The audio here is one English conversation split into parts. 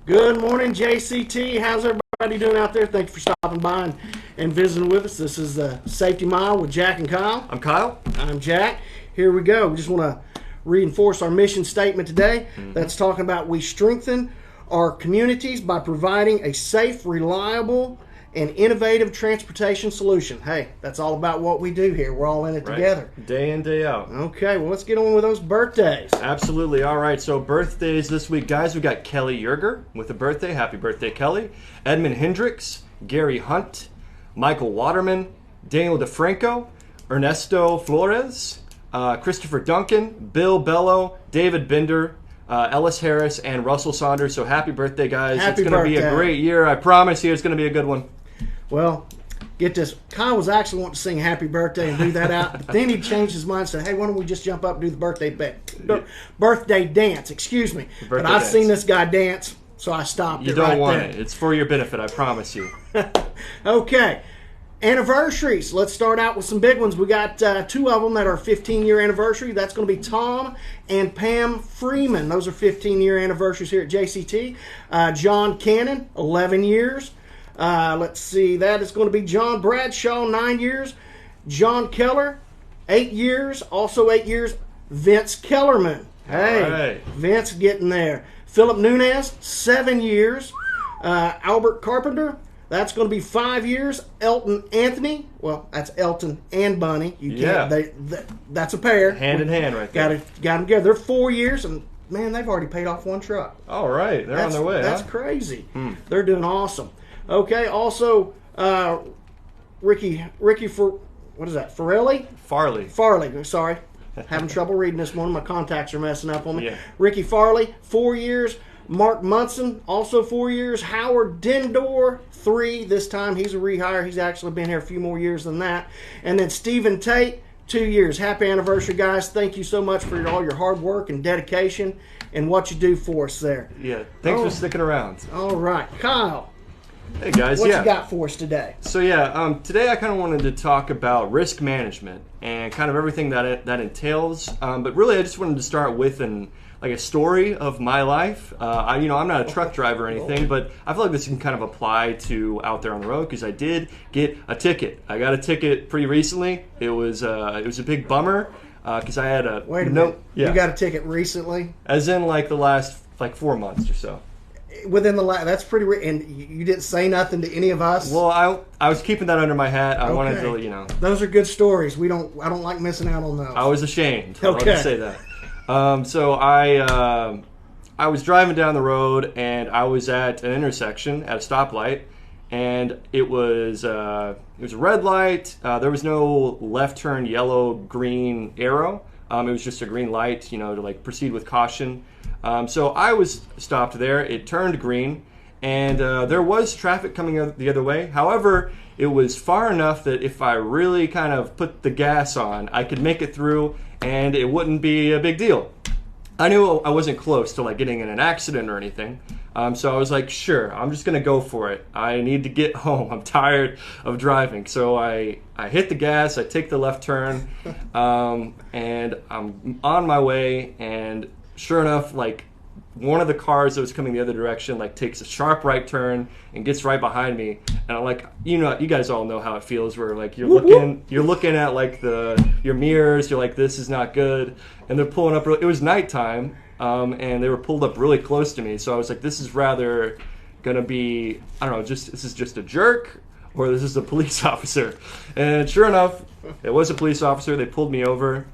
Good morning, JCT. How's everybody doing out there? Thank you for stopping by and visiting with us. This is the Safety Mile with Jac and Kyle. I'm Kyle. I'm Jac. Here we go. We just want to reinforce our mission statement today. That's talking about we strengthen our communities by providing a safe, reliable, and innovative transportation solution. Hey, that's all about what we do here. We're all in it together. Day in, day out. Okay, well, let's get on with those birthdays. Absolutely. All right, so birthdays this week. Guys, we got Kelly Yerger with a birthday. Happy birthday, Kelly. Edmund Hendricks, Gary Hunt, Michael Waterman, Daniel DeFranco, Ernesto Flores, Christopher Duncan, Bill Bello, David Bender, Ellis Harris, and Russell Saunders. So happy birthday, guys. Happy It's going to be a great year. I promise you it's going to be a good one. Well, get this. Kyle was actually wanting to sing happy birthday and do that out, but then he changed his mind and said, hey, why don't we just jump up and do the birthday dance, excuse me. But I've seen this guy dance, so I stopped You it don't right want there. it. It's for your benefit, I promise you. Okay. Anniversaries. Let's start out with some big ones. We got two of them that are 15-year anniversary. That's going to be Tom and Pam Freeman. Those are 15-year anniversaries here at JCT. John Cannon, 11 years. Let's see. That is going to be John Bradshaw, 9 years. John Keller, 8 years. Also 8 years. Vince Kellerman. Hey, All right. Vince getting there. Philip Nunez, 7 years. Albert Carpenter, that's going to be 5 years. Elton Anthony, well, that's Elton and Bunny. You can't. That's a pair. Hand in hand right there. Got them together. They're 4 years, and man, they've already paid off one truck. All right, they're on their way. That's crazy. They're doing awesome. Okay, also Ricky for what is that? Farley. Sorry, having trouble reading this morning. My contacts are messing up on me. Yeah. Ricky Farley, 4 years. Mark Munson, also 4 years. Howard Dendor, 3. This time he's a rehire. He's actually been here a few more years than that. And then Stephen Tate, 2 years. Happy anniversary, guys. Thank you so much for all your hard work and dedication and what you do for us there. Yeah, thanks for sticking around. All right. Kyle, Hey, guys. what you got for us today? So today I kind of wanted to talk about risk management and kind of everything that entails. But really, I just wanted to start with a story of my life. I'm not a truck driver or anything, but I feel like this can kind of apply to out there on the road because I did get a ticket. I got a ticket pretty recently. It was a big bummer because I had a Wait a minute. You got a ticket recently? As in the last 4 months or so. Within the that's pretty and you didn't say nothing to any of us. Well, I was keeping that under my hat. I wanted to, Those are good stories. I don't like missing out on those. I was ashamed. I'll just say that. So I was driving down the road and I was at an intersection at a stoplight, and it was a red light. There was no left turn, yellow, green arrow. It was just a green light, to proceed with caution. So I was stopped there. It turned green, and there was traffic coming the other way. However, it was far enough that if I really kind of put the gas on, I could make it through, and it wouldn't be a big deal. I knew I wasn't close to getting in an accident or anything. So I was like, sure, I'm just going to go for it. I need to get home. I'm tired of driving. So I hit the gas, I take the left turn, and I'm on my way, and sure enough, one of the cars that was coming the other direction takes a sharp right turn and gets right behind me, and I'm like, you guys all know how it feels where you're looking at your mirrors, you're like, this is not good, and they're pulling up. It was nighttime, and they were pulled up really close to me, so I was like, this is rather gonna be, I don't know, this is just a jerk, or this is a police officer. And sure enough, it was a police officer. They pulled me over,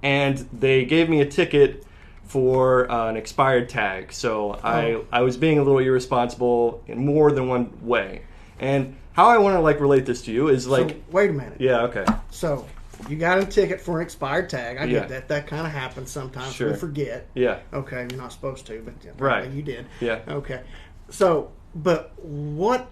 and they gave me a ticket for an expired tag. So I was being a little irresponsible in more than one way. And how I want to relate this to you is So, wait a minute. Yeah, okay. So you got a ticket for an expired tag. I Yeah. get that. That kind of happens sometimes. Sure. We forget. Yeah. Okay, you're not supposed to, but Right. you did. Yeah. Okay. So, but what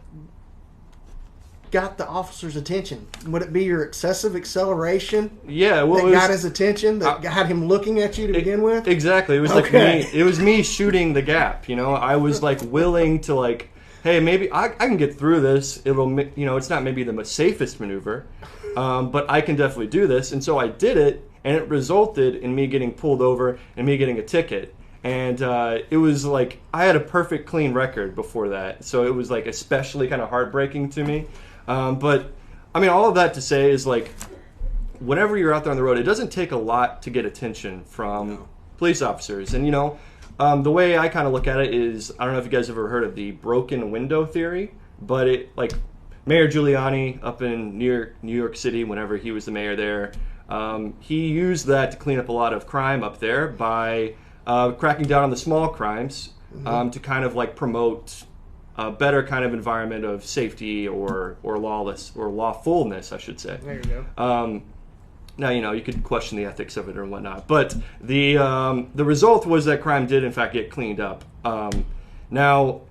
got the officer's attention? Would it be your excessive acceleration Yeah, well, that got his attention, that had him looking at you to begin with? Exactly. It was it was me shooting the gap, I was willing to hey, maybe I can get through this. It'll, it's not maybe the safest maneuver, but I can definitely do this. And so I did it, and it resulted in me getting pulled over and me getting a ticket. And it was like I had a perfect clean record before that, so it was like especially kind of heartbreaking to me. But I mean, all of that to say is like, whenever you're out there on the road, it doesn't take a lot to get attention from police officers. And the way I kind of look at it is, I don't know if you guys have ever heard of the broken window theory, but it like Mayor Giuliani up in New York City, whenever he was the mayor there, he used that to clean up a lot of crime up there by cracking down on the small crimes, to kind of like promote a better kind of environment of safety or lawfulness, I should say. There you go. Now, you could question the ethics of it or whatnot, but the result was that crime did in fact get cleaned up. Now,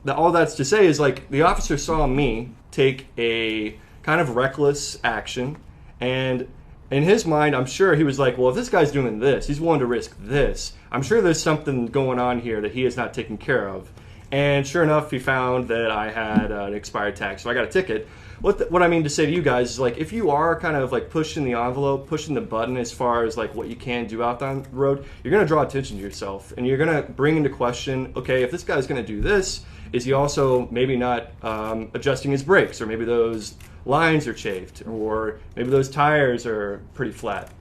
all that's to say is like the officer saw me take a kind of reckless action, and in his mind, I'm sure he was like, well, if this guy's doing this, he's willing to risk this, I'm sure there's something going on here that he is not taking care of. And sure enough, he found that I had an expired tag, so I got a ticket. What I mean to say to you guys is, like, if you are kind of like pushing the envelope, pushing the button as far as like what you can do out on the road, you're going to draw attention to yourself, and you're going to bring into question, okay, if this guy's going to do this, is he also maybe not adjusting his brakes, or maybe those lines are chafed, or maybe those tires are pretty flat.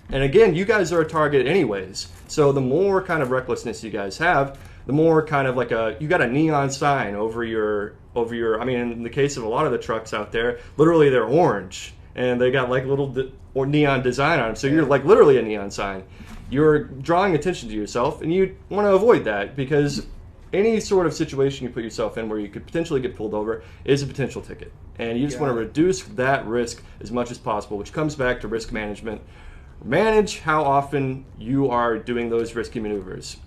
And again, you guys are a target anyways, so the more kind of recklessness you guys have, the more kind of like you got a neon sign over your, I mean, in the case of a lot of the trucks out there, literally they're orange, and they got like little or neon design on them, so you're like literally a neon sign. You're drawing attention to yourself, and you want to avoid that, because any sort of situation you put yourself in where you could potentially get pulled over is a potential ticket. And you just want to reduce that risk as much as possible, which comes back to risk management. Manage how often you are doing those risky maneuvers.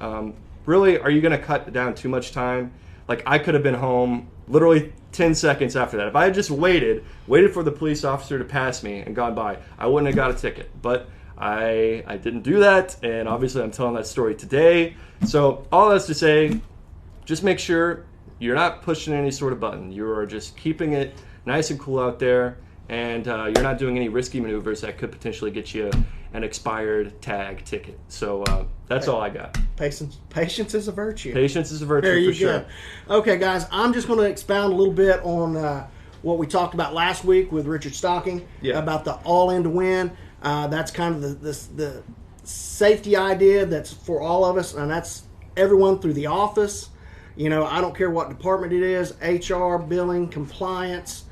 Really, are you going to cut down too much time? Like, I could have been home literally 10 seconds after that. If I had just waited for the police officer to pass me and gone by, I wouldn't have got a ticket. But I didn't do that, and obviously I'm telling that story today. So all that's to say, just make sure you're not pushing any sort of button. You are just keeping it nice and cool out there, and you're not doing any risky maneuvers that could potentially get you an expired tag ticket. So that's all I got. Patience is a virtue. Patience is a virtue, there you for sure. Go. Okay, guys, I'm just going to expound a little bit on what we talked about last week with Richard Stocking about the all-in to win. That's kind of the safety idea that's for all of us, and that's everyone through the office. I don't care what department it is, HR, billing, compliance,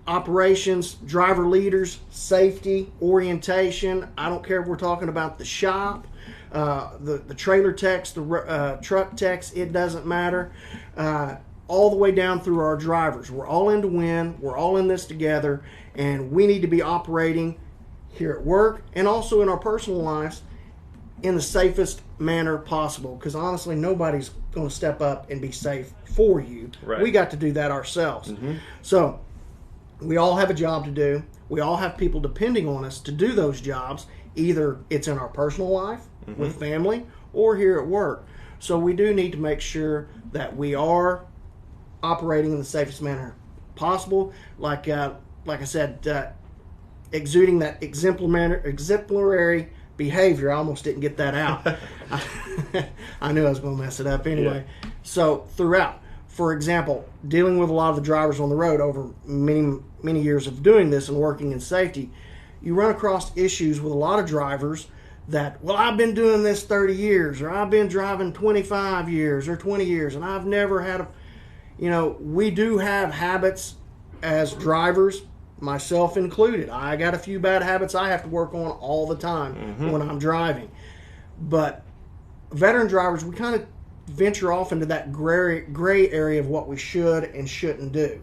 operations, driver leaders, safety, orientation. I don't care if we're talking about the shop, the trailer techs, the truck techs, it doesn't matter. All the way down through our drivers. We're all in to win. We're all in this together, and we need to be operating here at work and also in our personal lives in the safest manner possible, because honestly, nobody's going to step up and be safe for you. Right. We got to do that ourselves. So we all have a job to do. We all have people depending on us to do those jobs. Either it's in our personal life with family or here at work. So we do need to make sure that we are operating in the safest manner possible. Like I said, exuding that exemplary behavior. I almost didn't get that out. I knew I was going to mess it up anyway. Yeah. So throughout, for example, dealing with a lot of the drivers on the road over many years of doing this and working in safety, you run across issues with a lot of drivers that, well, I've been doing this 30 years, or I've been driving 25 years or 20 years, and I've never had we do have habits as drivers, myself included. I got a few bad habits I have to work on all the time when I'm driving. But veteran drivers, we kind of venture off into that gray area of what we should and shouldn't do.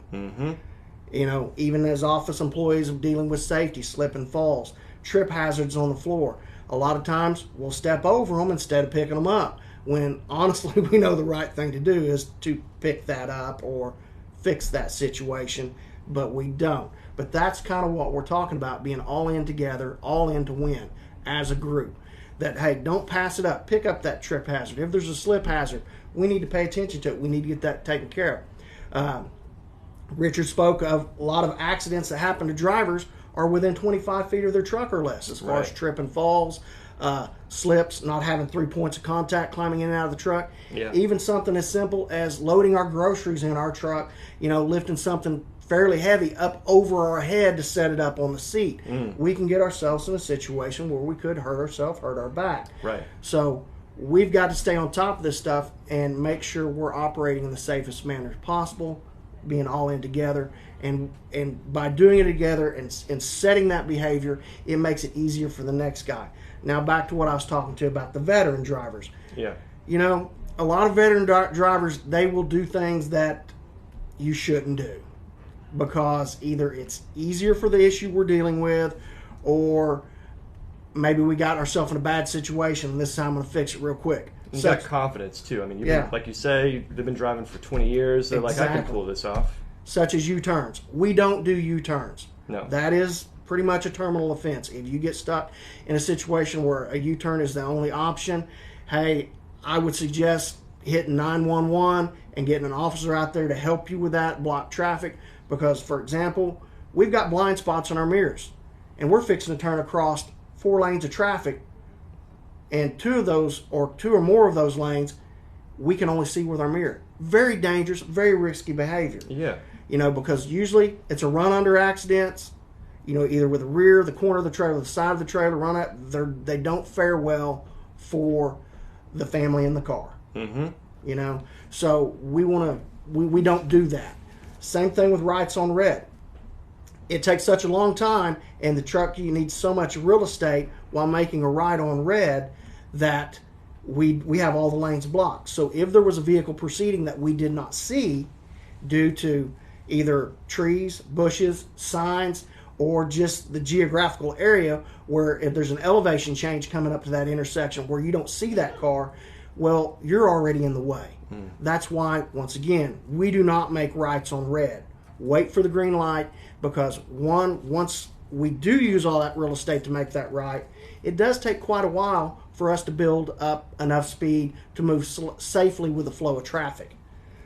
Even as office employees of dealing with safety, slip and falls, trip hazards on the floor. A lot of times we'll step over them instead of picking them up, when honestly we know the right thing to do is to pick that up or fix that situation, but we don't. But that's kind of what we're talking about, being all in together, all in to win as a group. That, hey, don't pass it up. Pick up that trip hazard. If there's a slip hazard, we need to pay attention to it. We need to get that taken care of. Richard spoke of a lot of accidents that happen to drivers are within 25 feet of their truck or less, as far as trip and falls, slips, not having 3 points of contact climbing in and out of the truck. Yeah. Even something as simple as loading our groceries in our truck, lifting something fairly heavy up over our head to set it up on the seat. We can get ourselves in a situation where we could hurt ourselves, hurt our back. Right. So we've got to stay on top of this stuff and make sure we're operating in the safest manner possible, being all in together. And by doing it together and setting that behavior, it makes it easier for the next guy. Now back to what I was talking to about the veteran drivers. Yeah. A lot of veteran drivers, they will do things that you shouldn't do because either it's easier for the issue we're dealing with, or maybe we got ourselves in a bad situation and this time I'm going to fix it real quick. You got confidence too. I mean, like you say, they've been driving for 20 years. They're like, I can pull this off. Such as U-turns. We don't do U-turns. No. That is pretty much a terminal offense. If you get stuck in a situation where a U-turn is the only option, hey, I would suggest hitting 911 and getting an officer out there to help you with that, block traffic. Because, for example, we've got blind spots on our mirrors, and we're fixing to turn across 4 lanes of traffic, and 2 or more of those lanes, we can only see with our mirror. Very dangerous, very risky behavior. Yeah. Because usually it's a run under accidents, either with the rear, the corner of the trailer, the side of the trailer, run up. They don't fare well for the family in the car. Mm-hmm. So we don't do that. Same thing with rights on red. It takes such a long time, and the truck, you need so much real estate while making a right on red that we have all the lanes blocked. So if there was a vehicle proceeding that we did not see due to either trees, bushes, signs, or just the geographical area where if there's an elevation change coming up to that intersection where you don't see that car, well, you're already in the way. That's why, once again, we do not make rights on red. Wait for the green light, because once we do use all that real estate to make that right, it does take quite a while for us to build up enough speed to move safely with the flow of traffic.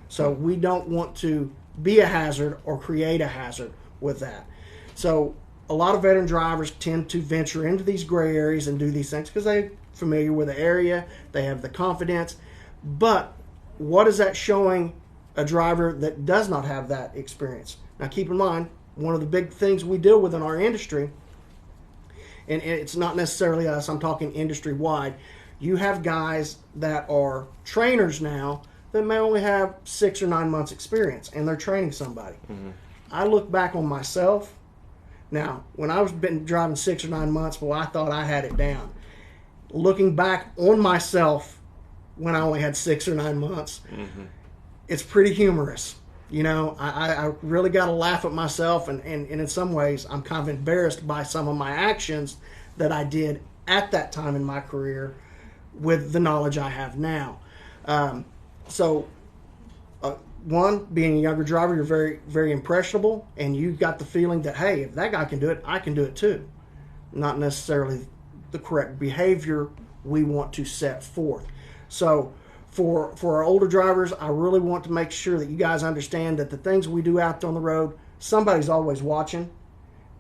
So we don't want to be a hazard or create a hazard with that. So a lot of veteran drivers tend to venture into these gray areas and do these things because they're familiar with the area, they have the confidence. But what is that showing a driver that does not have that experience? Now keep in mind, one of the big things we deal with in our industry, and it's not necessarily us, I'm talking industry-wide, you have guys that are trainers now that may only have 6 or 9 months experience, and they're training somebody. Mm-hmm. I look back on myself. Now, when I was been driving 6 or 9 months, well, I thought I had it down. Looking back on myself when I only had 6 or 9 months, it's pretty humorous. I really got to laugh at myself, and in some ways, I'm kind of embarrassed by some of my actions that I did at that time in my career with the knowledge I have now. One, being a younger driver, you're very, very impressionable, and you got the feeling that, hey, if that guy can do it, I can do it too. Not necessarily the correct behavior we want to set forth. So for our older drivers, I really want to make sure that you guys understand that the things we do out on the road, somebody's always watching,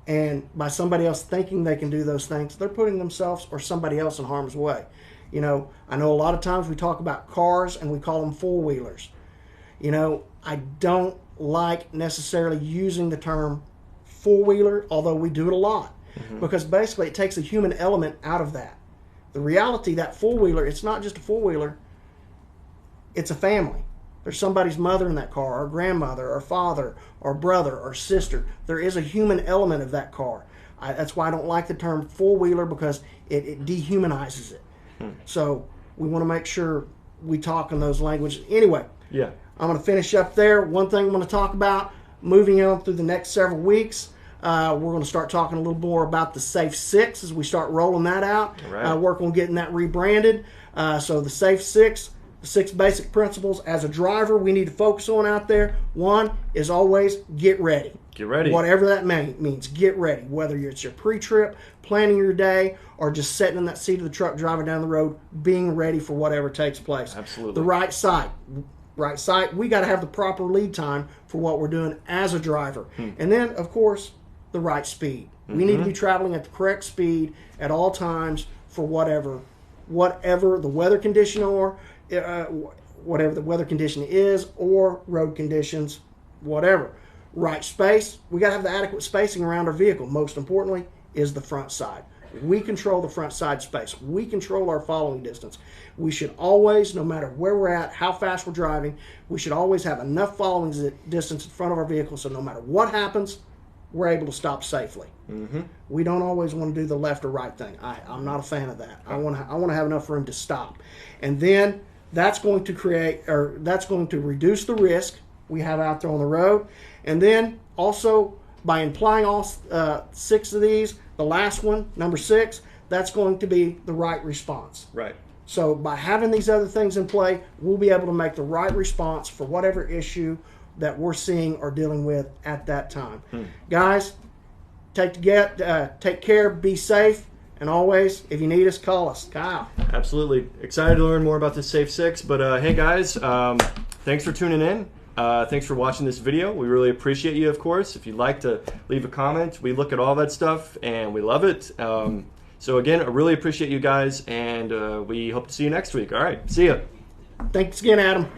and by somebody else thinking they can do those things, they're putting themselves or somebody else in harm's way. I know a lot of times we talk about cars and we call them four-wheelers. I don't like necessarily using the term four-wheeler, although we do it a lot, because basically it takes a human element out of that. The reality, that four-wheeler, it's not just a four-wheeler, it's a family. There's somebody's mother in that car, or grandmother, or father, or brother, or sister. There is a human element of that car. That's why I don't like the term four-wheeler, because it dehumanizes it. So we want to make sure we talk in those languages. Anyway, yeah, I'm going to finish up there. One thing I'm going to talk about, moving on through the next several weeks, we're going to start talking a little more about the Safe 6 as we start rolling that out. Right. Work on getting that rebranded. So the Safe 6, the 6 basic principles as a driver we need to focus on out there. One is always get ready. Get ready. Whatever that means, get ready. Whether it's your pre-trip, planning your day, or just sitting in that seat of the truck driving down the road, being ready for whatever takes place. Absolutely. The right sight. We got to have the proper lead time for what we're doing as a driver. And then, of course, the right speed. We need to be traveling at the correct speed at all times for whatever the weather condition or whatever the weather condition is, or road conditions, whatever. Right space, we got to have the adequate spacing around our vehicle. Most importantly is the front side. We control the front side space. We control our following distance. We should always, no matter where we're at, how fast we're driving, we should always have enough following distance in front of our vehicle so no matter what happens, we're able to stop safely. Mm-hmm. We don't always want to do the left or right thing. I'm not a fan of that. I want to have enough room to stop. And then that's going to reduce the risk we have out there on the road. And then also by applying all 6 of these, the last one, number 6, that's going to be the right response. Right. So by having these other things in play, we'll be able to make the right response for whatever issue that we're seeing or dealing with at that time. Guys, take care, be safe, and always, if you need us, call us. Kyle. Absolutely. Excited to learn more about this Safe 6. But hey, guys, thanks for tuning in. Thanks for watching this video. We really appreciate you, of course. If you'd like to leave a comment, we look at all that stuff, and we love it. So again, I really appreciate you guys, and we hope to see you next week. All right, see ya. Thanks again, Adam.